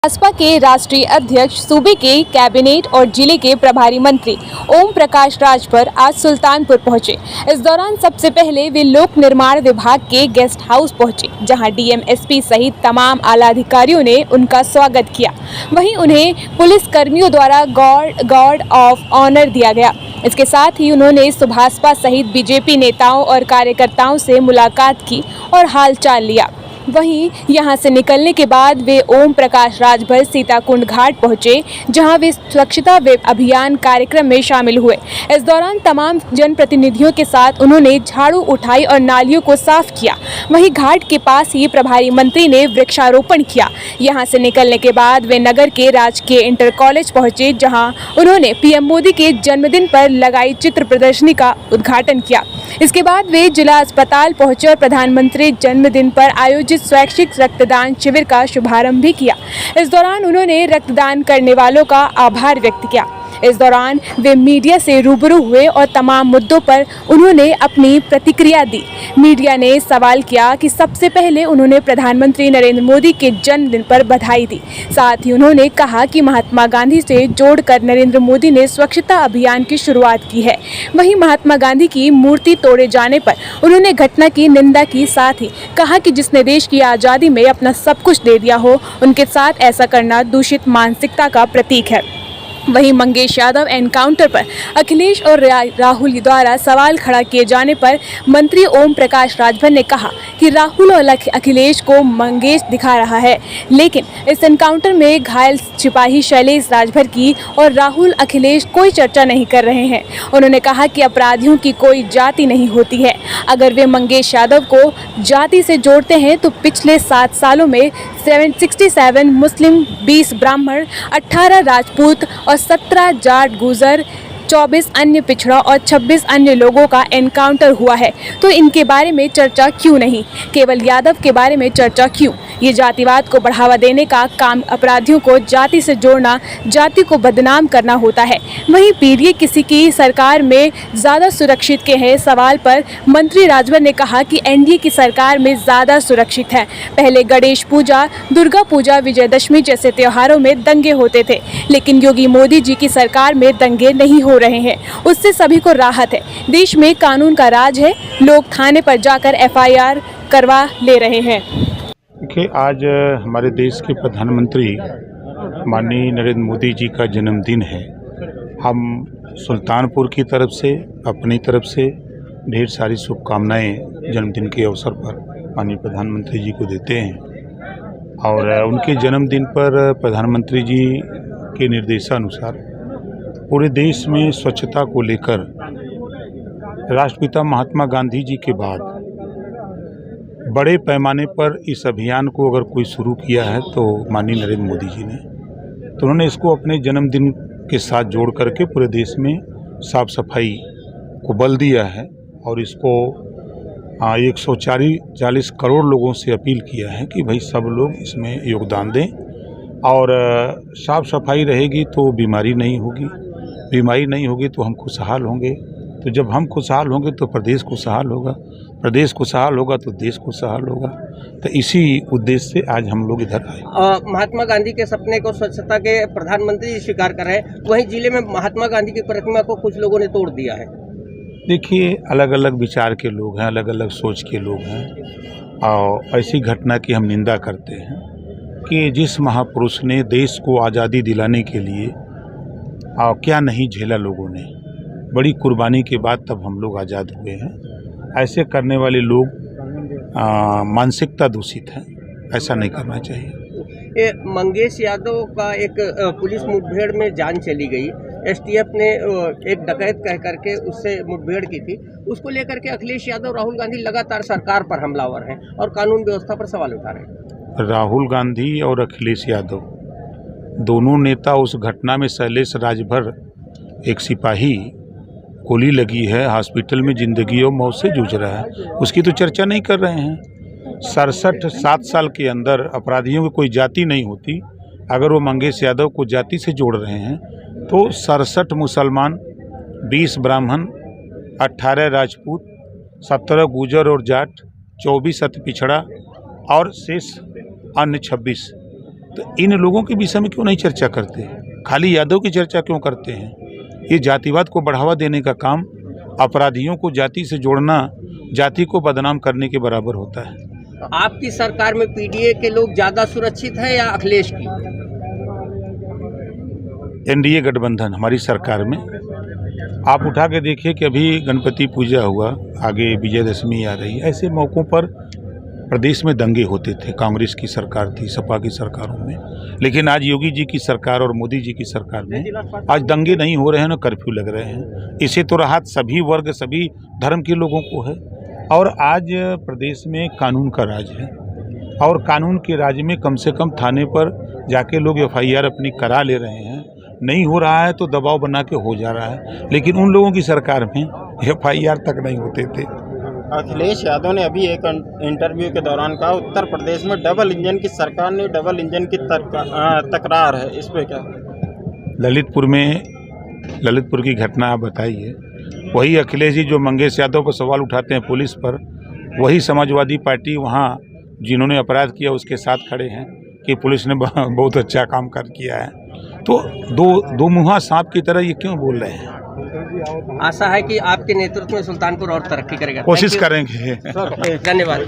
भाजपा के राष्ट्रीय अध्यक्ष, सूबे के कैबिनेट और जिले के प्रभारी मंत्री ओम प्रकाश राजभर आज सुल्तानपुर पहुंचे। इस दौरान सबसे पहले वे लोक निर्माण विभाग के गेस्ट हाउस पहुंचे, जहां डीएम, एसपी सहित तमाम आला अधिकारियों ने उनका स्वागत किया। वहीं उन्हें पुलिस कर्मियों द्वारा गार्ड ऑफ ऑनर दिया गया। इसके साथ ही उन्होंने सुभाषपा सहित बीजेपी नेताओं और कार्यकर्ताओं से मुलाकात की और हालचाल लिया। वहीं यहां से निकलने के बाद वे ओम प्रकाश राजभर सीताकुंड घाट पहुंचे, जहां वे स्वच्छता अभियान कार्यक्रम में शामिल हुए। इस दौरान तमाम जनप्रतिनिधियों के साथ उन्होंने झाड़ू उठाई और नालियों को साफ किया। वहीं घाट के पास ही प्रभारी मंत्री ने वृक्षारोपण किया। यहां से निकलने के बाद वे नगर के राजकीय इंटर कॉलेज पहुंचे, जहां उन्होंने पीएम मोदी के जन्मदिन पर लगाई चित्र प्रदर्शनी का उद्घाटन किया। इसके बाद वे जिला अस्पताल पहुंचे और प्रधानमंत्री जन्मदिन पर आयोजित स्वैच्छिक रक्तदान शिविर का शुभारंभ भी किया। इस दौरान उन्होंने रक्तदान करने वालों का आभार व्यक्त किया। इस दौरान वे मीडिया से रूबरू हुए और तमाम मुद्दों पर उन्होंने अपनी प्रतिक्रिया दी। मीडिया ने सवाल किया कि सबसे पहले उन्होंने प्रधानमंत्री नरेंद्र मोदी के जन्मदिन पर बधाई दी। साथ ही उन्होंने कहा कि महात्मा गांधी से जोड़कर नरेंद्र मोदी ने स्वच्छता अभियान की शुरुआत की है। वहीं महात्मा गांधी की मूर्ति तोड़े जाने पर उन्होंने घटना की निंदा की। साथ ही कहा कि जिसने देश की आज़ादी में अपना सब कुछ दे दिया हो, उनके साथ ऐसा करना दूषित मानसिकता का प्रतीक है। वहीं मंगेश यादव एनकाउंटर पर अखिलेश और राहुल द्वारा सवाल खड़ा किए जाने पर मंत्री ओम प्रकाश राजभर ने कहा कि राहुल और अखिलेश को मंगेश दिखा रहा है, लेकिन इस एनकाउंटर में घायल सिपाही शैलेश राजभर की और राहुल अखिलेश कोई चर्चा नहीं कर रहे हैं। उन्होंने कहा कि अपराधियों की कोई जाति नहीं होती है। अगर वे मंगेश यादव को जाति से जोड़ते हैं तो पिछले 7 सालों में 67 मुस्लिम, 20 ब्राह्मण, 18 राजपूत और 17 जाट गुजर, 24 अन्य पिछड़ा और 26 अन्य लोगों का एनकाउंटर हुआ है, तो इनके बारे में चर्चा क्यों नहीं? केवल यादव के बारे में चर्चा क्यों? ये जातिवाद को बढ़ावा देने का काम, अपराधियों को जाति से जोड़ना, जाति को बदनाम करना होता है। वहीं पीड़ित किसी की सरकार में ज़्यादा सुरक्षित के हैं सवाल पर मंत्री राजभर ने कहा कि एनडीए की सरकार में ज़्यादा सुरक्षित है। पहले गणेश पूजा, दुर्गा पूजा, विजयदशमी जैसे त्योहारों में दंगे होते थे, लेकिन योगी मोदी जी की सरकार में दंगे नहीं हो रहे हैं। उससे सभी को राहत है। देश में कानून का राज है। लोग थाने पर जाकर एफआईआर करवा ले रहे हैं। देखिए, आज हमारे देश के प्रधानमंत्री माननीय नरेंद्र मोदी जी का जन्मदिन है। हम सुल्तानपुर की तरफ से, अपनी तरफ से ढेर सारी शुभकामनाएं जन्मदिन के अवसर पर माननीय प्रधानमंत्री जी को देते हैं। और उनके जन्मदिन पर प्रधानमंत्री जी के निर्देशानुसार पूरे देश में स्वच्छता को लेकर राष्ट्रपिता महात्मा गांधी जी के बाद बड़े पैमाने पर इस अभियान को अगर कोई शुरू किया है तो माननीय नरेंद्र मोदी जी ने, तो उन्होंने इसको अपने जन्मदिन के साथ जोड़ करके पूरे देश में साफ सफाई को बल दिया है। और इसको 140 करोड़ लोगों से अपील किया है कि भाई सब लोग इसमें योगदान दें। और साफ सफाई रहेगी तो बीमारी नहीं होगी, बीमारी नहीं होगी तो हम खुशहाल होंगे। तो जब हम खुशहाल होंगे तो प्रदेश खुशहाल होगा, प्रदेश खुशहाल होगा तो देश खुशहाल होगा। तो इसी उद्देश्य से आज हम लोग इधर आए। महात्मा गांधी के सपने को स्वच्छता के प्रधानमंत्री स्वीकार कर रहे हैं, वहीं जिले में महात्मा गांधी की प्रतिमा को कुछ लोगों ने तोड़ दिया है। देखिए, अलग अलग विचार के लोग हैं, अलग अलग सोच के लोग हैं, और ऐसी घटना की हम निंदा करते हैं कि जिस महापुरुष ने देश को आज़ादी दिलाने के लिए क्या नहीं झेला लोगों ने, बड़ी कुर्बानी के बाद तब हम लोग आज़ाद हुए हैं। ऐसे करने वाले लोग मानसिकता दूषित है, ऐसा नहीं करना चाहिए। मंगेश यादव का एक पुलिस मुठभेड़ में जान चली गई। एसटीएफ ने एक डकैत कह करके उससे मुठभेड़ की थी। उसको लेकर के अखिलेश यादव, राहुल गांधी लगातार सरकार पर हमलावर हैं और कानून व्यवस्था पर सवाल उठा रहे हैं। राहुल गांधी और अखिलेश यादव दोनों नेता, उस घटना में शैलेश राजभर एक सिपाही गोली लगी है, हॉस्पिटल में जिंदगी और मौत से जूझ रहा है, उसकी तो चर्चा नहीं कर रहे हैं। 7 साल के अंदर अपराधियों की कोई जाति नहीं होती। अगर वो मंगेश यादव को जाति से जोड़ रहे हैं तो 67 मुसलमान, 20 ब्राह्मण, 18 राजपूत, 17 गुजर और जाट, 24 अति पिछड़ा और शेष अन्य 26, तो इन लोगों के विषय में क्यों नहीं चर्चा करते? खाली यादव की चर्चा क्यों करते हैं? ये जातिवाद को बढ़ावा देने का काम, अपराधियों को जाति से जोड़ना जाति को बदनाम करने के बराबर होता है। आपकी सरकार में पीडीए के लोग ज़्यादा सुरक्षित हैं या अखिलेश की? एनडीए गठबंधन हमारी सरकार में, आप उठा के देखिए कि अभी गणपति पूजा हुआ, आगे विजयदशमी आ रही है, ऐसे मौक़ों पर प्रदेश में दंगे होते थे। कांग्रेस की सरकार थी, सपा की सरकारों में, लेकिन आज योगी जी की सरकार और मोदी जी की सरकार में आज दंगे नहीं हो रहे हैं, न कर्फ्यू लग रहे हैं। इससे तो राहत सभी वर्ग, सभी धर्म के लोगों को है। और आज प्रदेश में कानून का राज है, और कानून के राज में कम से कम थाने पर जाके लोग एफआईआर अपनी करा ले रहे हैं। नहीं हो रहा है तो दबाव बना के हो जा रहा है, लेकिन उन लोगों की सरकार में एफआईआर तक नहीं होते थे। अखिलेश यादव ने अभी एक इंटरव्यू के दौरान कहा उत्तर प्रदेश में डबल इंजन की सरकार नहीं, डबल इंजन की तकरार है, इस पे क्या? ललितपुर की घटना आप बताइए। वही अखिलेश जी जो मंगेश यादव पर सवाल उठाते हैं पुलिस पर, वही समाजवादी पार्टी वहाँ जिन्होंने अपराध किया उसके साथ खड़े हैं कि पुलिस ने बहुत अच्छा काम किया है। तो दो मुँहा सांप की तरह ये क्यों बोल रहे हैं? आशा है कि आपके नेतृत्व में सुल्तानपुर और तरक्की करेगा। कोशिश करेंगे। धन्यवाद।